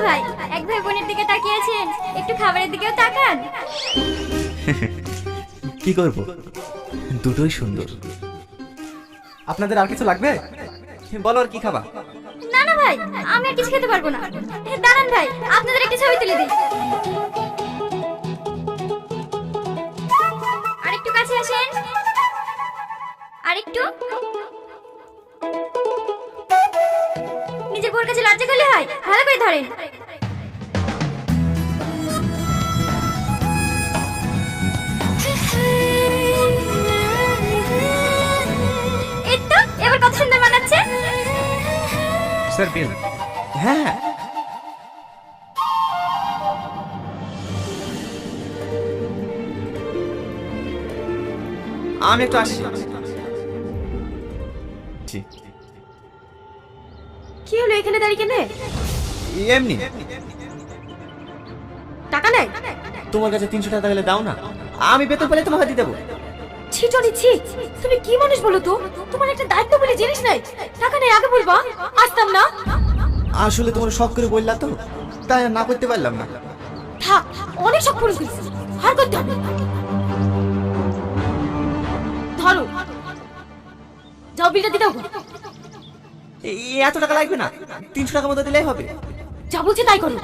ভাই, এক ভাই বোনের দিকে তাকিয়েছেন, একটু খাবারের দিকেও তাকান। কি করব, দুটোই সুন্দর। আপনাদের আর কিছু লাগবে? বলো আর কি খাবা? না না ভাই, আমি আর কিছু খেতে পারবো না। দাঁড়ান ভাই, আপনাদের একটি ছবি তুলে দিই। আরেকটু কাছে আসেন, আরেকটু। নিজের বোর কাছে লজ্জা করলে হয়, ভালো করে ধরেন। এই তো, এবার কত সুন্দর বানাচ্ছে। স্যার বিল। হ্যাঁ হ্যাঁ। আমি একটু আসছি। কি হলো এখানে দাঁড়িয়ে কেনে? এমনি। টাকা নেই? তোমার কাছে 300 টাকা গেলে দাও না, আমি বেতন পেলে তোমাকে দিয়ে দেবো। ছি টনি ছি, তুমি কি মানুষ বলো তো? তোমার একটা দায়িত্ব বলে জিনিস নাই। টাকা নেই আগে বলবা, আসতাম না। আসলে তোমার শখ করে বললা তো, তাই আর না করতে পারলাম না। থাক, অনেক সব করে ফেলেছি, হার করতে হবে। ধরো, যাও বিলটা দিয়ে দাও। এত টাকা লাগবে না, 300 টাকার মতো দিলেই হবে। যা বলছি তাই করো।